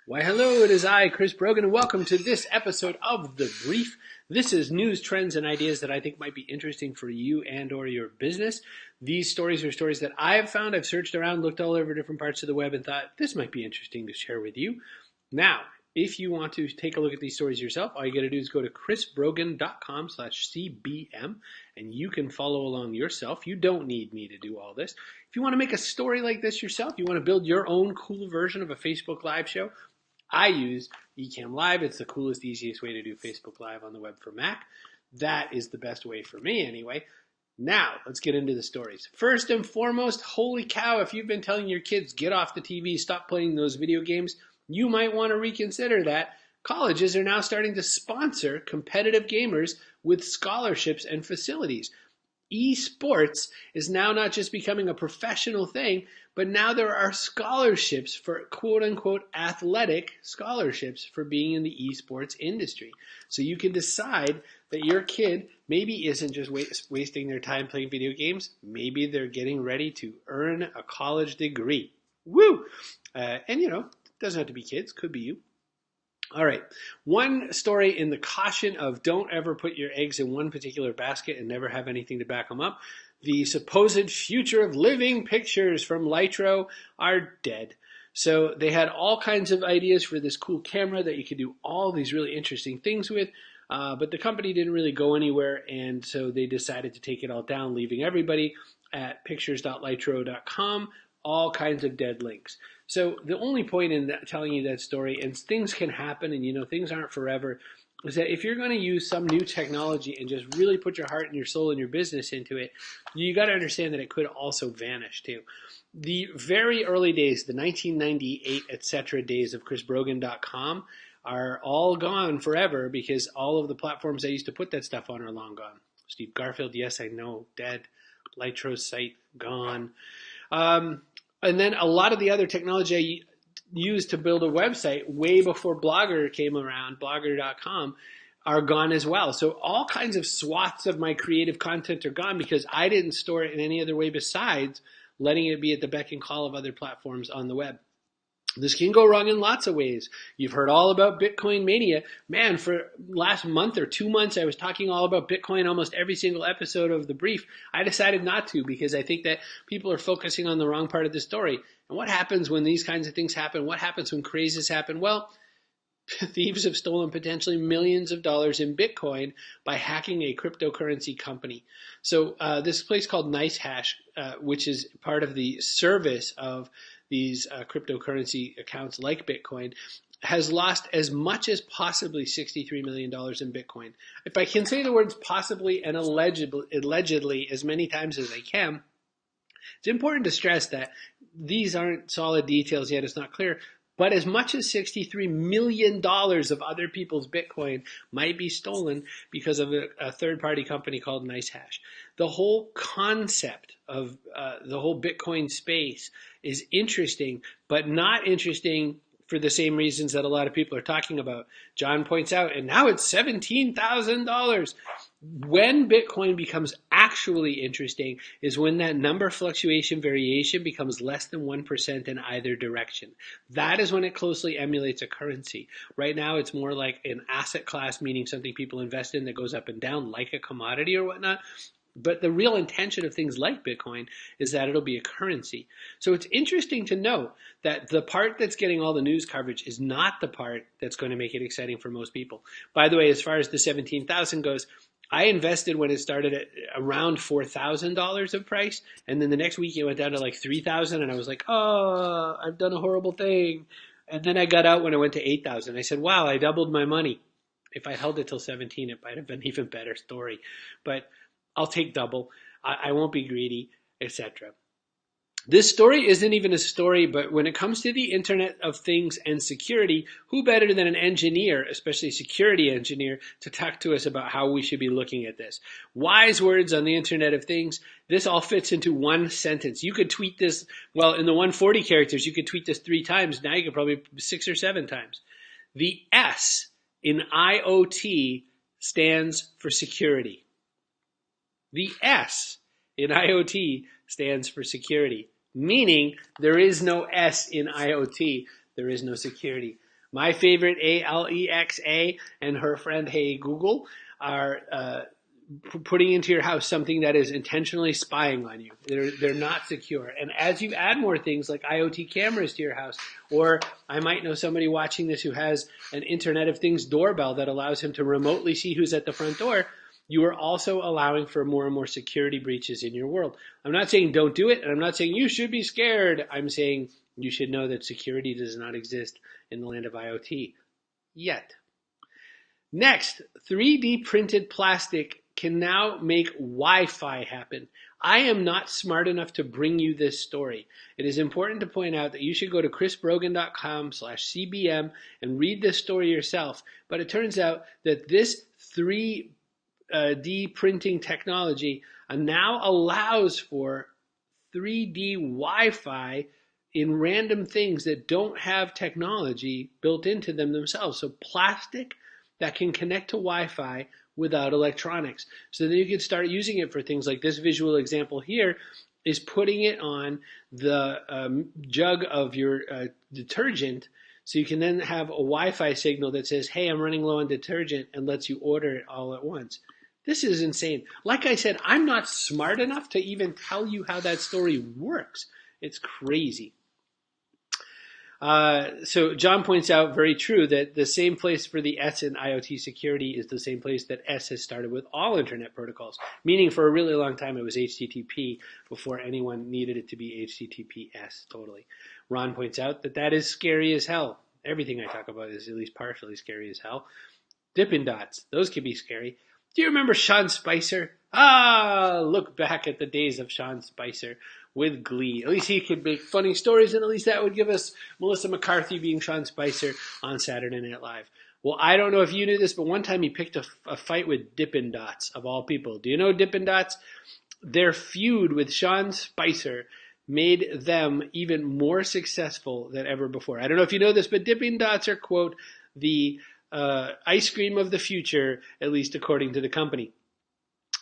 Why, hello, it is I, Chris Brogan, and welcome to this episode of The Brief. This is news, trends, and ideas that I think might be interesting for you and or your business. These stories are stories that I have found. I've searched around, looked all over different parts of the web, and thought this might be interesting to share with you. Now, if you want to take a look at these stories yourself, all you got to do is go to chrisbrogan.com/CBM, and you can follow along yourself. You don't need me to do all this. If you want to make a story like this yourself, you want to build your own cool version of a Facebook Live show, I use Ecamm Live. It's the coolest, easiest way to do Facebook Live on the web for Mac. That is the best way for me anyway. Now, let's get into the stories. First and foremost, holy cow, if you've been telling your kids, get off the TV, stop playing those video games, you might want to reconsider that. Colleges are now starting to sponsor competitive gamers with scholarships and facilities. Esports is now not just becoming a professional thing, but now there are scholarships for quote-unquote athletic scholarships for being in the esports industry. So you can decide that your kid maybe isn't just wasting their time playing video games. Maybe they're getting ready to earn a college degree. Woo! And it doesn't have to be kids. Could be you. All right, one story in the caution of don't ever put your eggs in one particular basket and never have anything to back them up. The supposed future of living pictures from Lytro are dead. So they had all kinds of ideas for this cool camera that you could do all these really interesting things with, but the company didn't really go anywhere, and so they decided to take it all down, leaving everybody at pictures.lytro.com, all kinds of dead links. So the only point in telling you that story, and things can happen and things aren't forever, is that if you're going to use some new technology and just really put your heart and your soul and your business into it, you got to understand that it could also vanish too. The very early days, the 1998 etc. days of chrisbrogan.com are all gone forever because all of the platforms I used to put that stuff on are long gone. Steve Garfield, yes, I know, dead. Lytro's site, gone. And then a lot of the other technology I used to build a website way before Blogger came around, blogger.com, are gone as well. So all kinds of swaths of my creative content are gone because I didn't store it in any other way besides letting it be at the beck and call of other platforms on the web. This can go wrong in lots of ways. You've heard all about Bitcoin mania. Man, for last month or 2 months, I was talking all about Bitcoin almost every single episode of The Brief. I decided not to because I think that people are focusing on the wrong part of the story. And what happens when these kinds of things happen? What happens when crazes happen? Well, thieves have stolen potentially millions of dollars in Bitcoin by hacking a cryptocurrency company. So this place called NiceHash, which is part of the service of these cryptocurrency accounts like Bitcoin, has lost as much as possibly $63 million in Bitcoin. If I can say the words possibly and allegedly as many times as I can, it's important to stress that these aren't solid details yet. It's not clear. But as much as $63 million of other people's Bitcoin might be stolen because of a third-party company called NiceHash. The whole concept of the whole Bitcoin space is interesting, but not interesting for the same reasons that a lot of people are talking about. John points out, and now it's $17,000. When Bitcoin becomes actually interesting is when that number fluctuation variation becomes less than 1% in either direction. That is when it closely emulates a currency. Right now, it's more like an asset class, meaning something people invest in that goes up and down like a commodity or whatnot. But the real intention of things like Bitcoin is that it'll be a currency. So it's interesting to note that the part that's getting all the news coverage is not the part that's going to make it exciting for most people. By the way, as far as the 17,000 goes, I invested when it started at around $4,000 of price, and then the next week it went down to like $3,000, and I was like, oh, I've done a horrible thing. And then I got out when it went to $8,000. I said, wow, I doubled my money. If I held it till 17, it might have been an even better story. But I'll take double. I won't be greedy, etc. This story isn't even a story, but when it comes to the Internet of Things and security, who better than an engineer, especially a security engineer, to talk to us about how we should be looking at this? Wise words on the Internet of Things. This all fits into one sentence. You could tweet this, well, in the 140 characters, you could tweet this 3 times. Now you could probably 6 or 7 times. The S in IoT stands for security. The S in IoT stands for security, meaning there is no S in IoT, there is no security. My favorite, Alexa, and her friend, Hey Google, are putting into your house something that is intentionally spying on you. They're not secure. And as you add more things like IoT cameras to your house, or I might know somebody watching this who has an Internet of Things doorbell that allows him to remotely see who's at the front door, you are also allowing for more and more security breaches in your world. I'm not saying don't do it, and I'm not saying you should be scared. I'm saying you should know that security does not exist in the land of IoT yet. Next, 3D printed plastic can now make Wi-Fi happen. I am not smart enough to bring you this story. It is important to point out that you should go to chrisbrogan.com/CBM and read this story yourself. But it turns out that this 3D printing technology now allows for 3D Wi-Fi in random things that don't have technology built into them themselves. So plastic that can connect to Wi-Fi without electronics. So then you can start using it for things like this visual example here is putting it on the jug of your detergent, so you can then have a Wi-Fi signal that says, hey, I'm running low on detergent, and lets you order it all at once. This is insane. Like I said, I'm not smart enough to even tell you how that story works. It's crazy. So John points out, very true, that the same place for the S in IoT security is the same place that S has started with all internet protocols, meaning for a really long time it was HTTP before anyone needed it to be HTTPS totally. Ron points out that that is scary as hell. Everything I talk about is at least partially scary as hell. Dippin' Dots, those can be scary. Do you remember Sean Spicer? Look back at the days of Sean Spicer with glee. At least he could make funny stories, and at least that would give us Melissa McCarthy being Sean Spicer on Saturday Night Live. Well, I don't know if you knew this, but one time he picked a fight with Dippin' Dots, of all people. Do you know Dippin' Dots? Their feud with Sean Spicer made them even more successful than ever before. I don't know if you know this, but Dippin' Dots are, quote, the ice cream of the future, at least according to the company.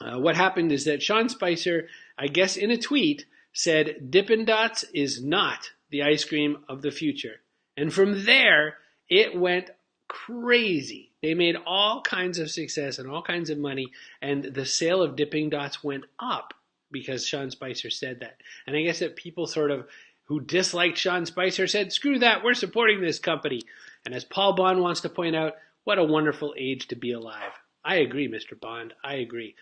What happened is that Sean Spicer, I guess in a tweet, said Dippin' Dots is not the ice cream of the future. And from there, it went crazy. They made all kinds of success and all kinds of money, and the sale of Dippin' Dots went up because Sean Spicer said that. And I guess that people sort of who disliked Sean Spicer said, screw that, we're supporting this company. And as Paul Bond wants to point out, what a wonderful age to be alive. I agree, Mr. Bond. I agree.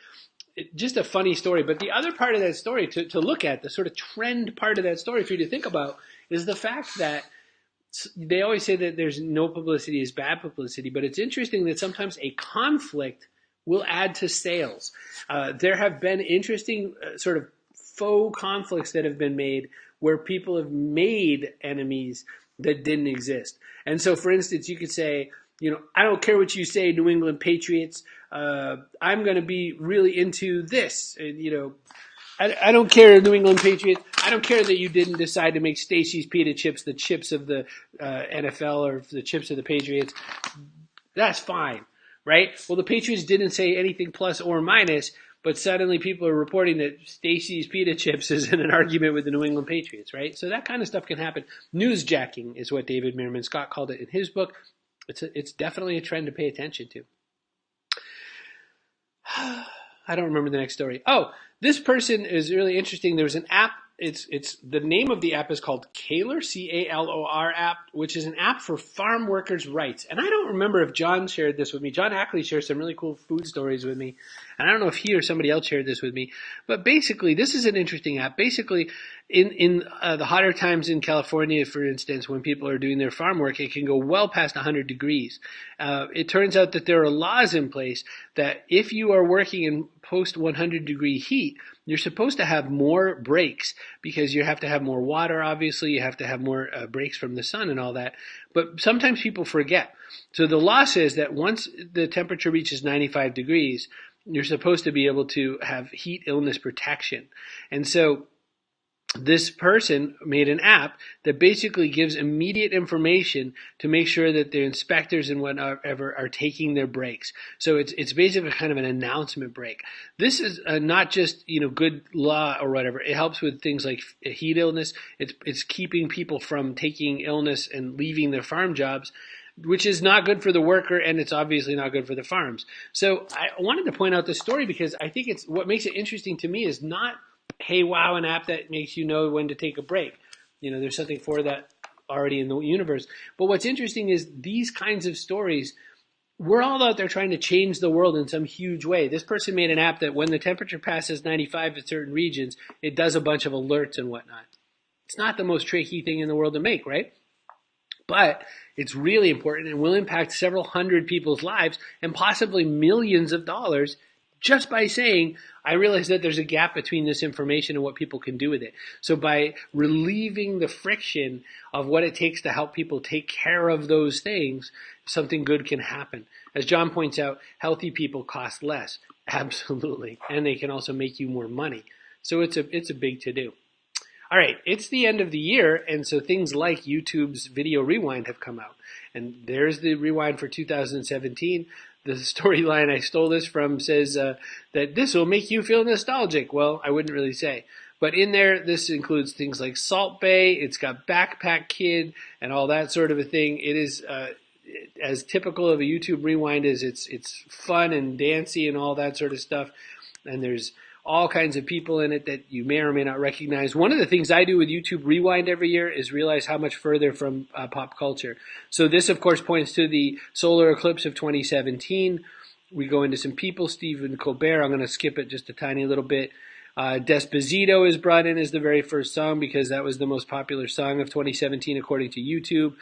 Just a funny story. But the other part of that story to look at, the sort of trend part of that story for you to think about, is the fact that they always say that there's no publicity is bad publicity, but it's interesting that sometimes a conflict will add to sales. There have been interesting sort of faux conflicts that have been made where people have made enemies that didn't exist. And so, for instance, you could say, I don't care what you say, New England Patriots. I'm going to be really into this. And, I don't care, New England Patriots. I don't care that you didn't decide to make Stacy's pita chips the chips of the NFL or the chips of the Patriots. That's fine, right? Well, the Patriots didn't say anything plus or minus, but suddenly people are reporting that Stacy's pita chips is in an argument with the New England Patriots, right? So that kind of stuff can happen. Newsjacking is what David Meerman Scott called it in his book. It's definitely a trend to pay attention to. I don't remember the next story. Oh, this person is really interesting. There was an app. It's the name of the app is called Calor, Calor app, which is an app for farm workers' rights. And I don't remember if John shared this with me. John Ackley shares some really cool food stories with me. And I don't know if he or somebody else shared this with me. But basically, this is an interesting app. Basically, in the hotter times in California, for instance, when people are doing their farm work, it can go well past 100 degrees. It turns out that there are laws in place that if you are working in post 100 degree heat, you're supposed to have more breaks because you have to have more water, obviously. You have to have more breaks from the sun and all that. But sometimes people forget. So the law says that once the temperature reaches 95 degrees, you're supposed to be able to have heat illness protection. And so this person made an app that basically gives immediate information to make sure that the inspectors and whatever are taking their breaks. So it's basically kind of an announcement break. This is not just good law or whatever. It helps with things like heat illness. It's keeping people from taking illness and leaving their farm jobs. which is not good for the worker, and it's obviously not good for the farms. So I wanted to point out this story because I think it's what makes it interesting to me is not, hey, wow, an app that makes you know when to take a break. There's something for that already in the universe. But what's interesting is these kinds of stories, we're all out there trying to change the world in some huge way. This person made an app that when the temperature passes 95 in certain regions, it does a bunch of alerts and whatnot. It's not the most tricky thing in the world to make, right? But it's really important and will impact several hundred people's lives and possibly millions of dollars just by saying, I realize that there's a gap between this information and what people can do with it. So by relieving the friction of what it takes to help people take care of those things, something good can happen. As John points out, healthy people cost less. Absolutely. And they can also make you more money. So it's a big to-do. All right, it's the end of the year, and so things like YouTube's Video Rewind have come out. And there's the rewind for 2017. The storyline I stole this from says that this will make you feel nostalgic. Well, I wouldn't really say. But in there, this includes things like Salt Bay. It's got Backpack Kid and all that sort of a thing. It is as typical of a YouTube rewind as it's fun and dancey and all that sort of stuff. And there's all kinds of people in it that you may or may not recognize. One of the things I do with YouTube Rewind every year is realize how much further from pop culture. So this, of course, points to the solar eclipse of 2017. We go into some people. Stephen Colbert, I'm going to skip it just a tiny little bit. Despacito is brought in as the very first song because that was the most popular song of 2017 according to YouTube.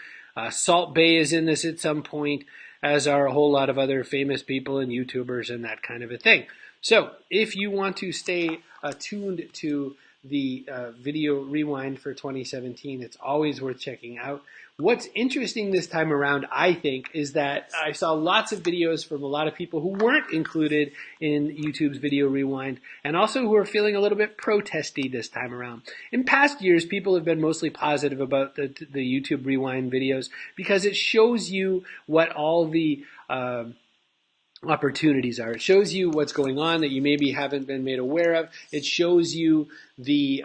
Salt Bay is in this at some point, as are a whole lot of other famous people and YouTubers and that kind of a thing. So if you want to stay tuned to the Video Rewind for 2017, it's always worth checking out. What's interesting this time around, I think, is that I saw lots of videos from a lot of people who weren't included in YouTube's Video Rewind and also who are feeling a little bit protesty this time around. In past years, people have been mostly positive about the YouTube Rewind videos because it shows you what all the opportunities are. It shows you what's going on that you maybe haven't been made aware of. It shows you the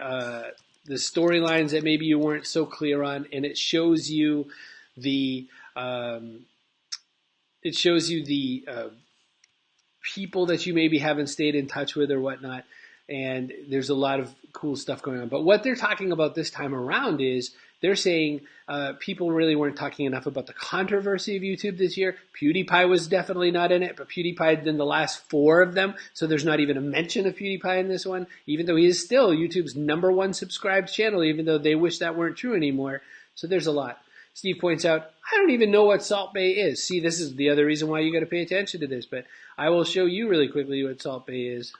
storylines that maybe you weren't so clear on, and it shows you the people that you maybe haven't stayed in touch with or whatnot. And there's a lot of cool stuff going on. But what they're talking about this time around is they're saying people really weren't talking enough about the controversy of YouTube this year. PewDiePie was definitely not in it, but PewDiePie in the last 4 of them, so there's not even a mention of PewDiePie in this one, even though he is still YouTube's #1 subscribed channel, even though they wish that weren't true anymore. So there's a lot. Steve points out, I don't even know what Salt Bay is. See, this is the other reason why you got to pay attention to this, but I will show you really quickly what Salt Bay is.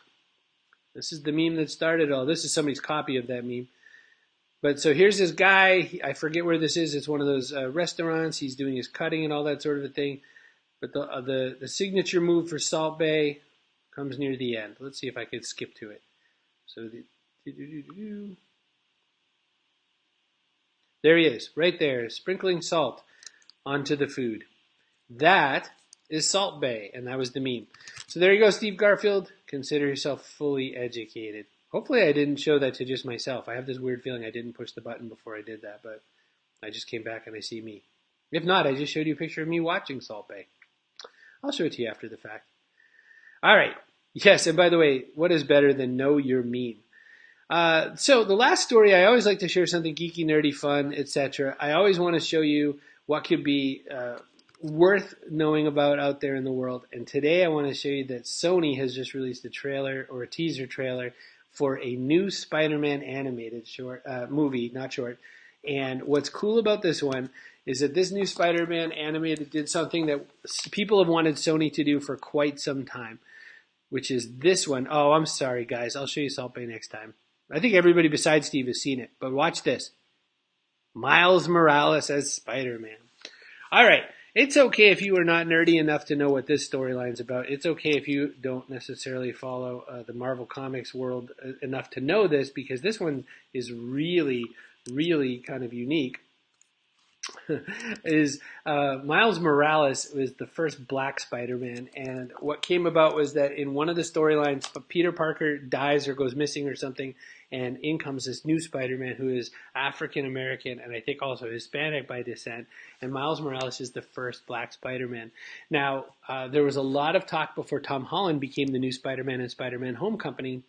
This is the meme that started all. This is somebody's copy of that meme. But so here's this guy. I forget where this is. It's one of those restaurants. He's doing his cutting and all that sort of a thing. But the signature move for Salt Bay comes near the end. Let's see if I could skip to it. So there he is, right there, sprinkling salt onto the food. That is Salt Bay, and that was the meme. So there you go, Steve Garfield. Consider yourself fully educated. Hopefully I didn't show that to just myself. I have this weird feeling I didn't push the button before I did that, but I just came back and I see me. If not, I just showed you a picture of me watching Salt Bay. I'll show it to you after the fact. All right. Yes, and by the way, what is better than know your meme? So the last story, I always like to share something geeky, nerdy, fun, etc. I always want to show you what could be worth knowing about out there in the world. And today I want to show you that Sony has just released a trailer or a teaser trailer for a new Spider-Man animated movie, not short. And what's cool about this one is that this new Spider-Man animated did something that people have wanted Sony to do for quite some time, which is this one. Oh, I'm sorry, guys. I'll show you Salt Bay next time. I think everybody besides Steve has seen it, but watch this. Miles Morales as Spider-Man. All right. It's okay if you are not nerdy enough to know what this storyline's about. It's okay if you don't necessarily follow the Marvel Comics world enough to know this, because this one is really, really kind of unique. Miles Morales was the first black Spider-Man, and what came about was that in one of the storylines, Peter Parker dies or goes missing or something, and in comes this new Spider-Man who is African American and I think also Hispanic by descent. And Miles Morales is the first black Spider-Man. Now, there was a lot of talk before Tom Holland became the new Spider-Man in Spider-Man Homecoming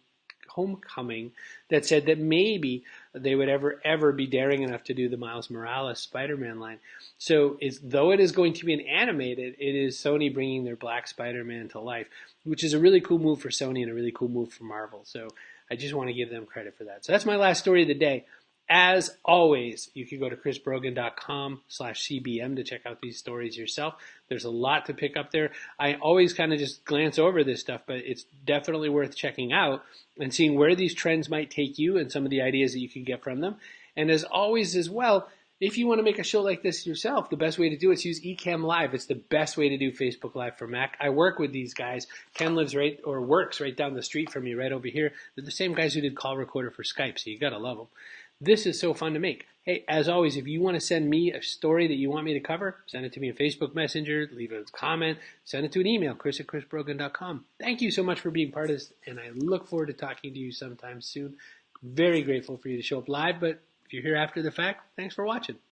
that said that maybe they would ever be daring enough to do the Miles Morales Spider-Man line. So though it is going to be an animated, it is Sony bringing their black Spider-Man to life, which is a really cool move for Sony and a really cool move for Marvel. So I just want to give them credit for that. So that's my last story of the day. As always, you can go to chrisbrogan.com/CBM to check out these stories yourself. There's a lot to pick up there. I always kind of just glance over this stuff, but it's definitely worth checking out and seeing where these trends might take you and some of the ideas that you can get from them. And as always as well, if you want to make a show like this yourself, the best way to do it is use Ecamm Live. It's the best way to do Facebook Live for Mac. I work with these guys. Ken works right down the street from me, right over here. They're the same guys who did Call Recorder for Skype, so you got to love them. This is so fun to make. Hey, as always, if you want to send me a story that you want me to cover, send it to me in Facebook Messenger, leave a comment, send it to an email, chris@chrisbrogan.com. Thank you so much for being part of this, and I look forward to talking to you sometime soon. Very grateful for you to show up live, but if you're here after the fact, thanks for watching.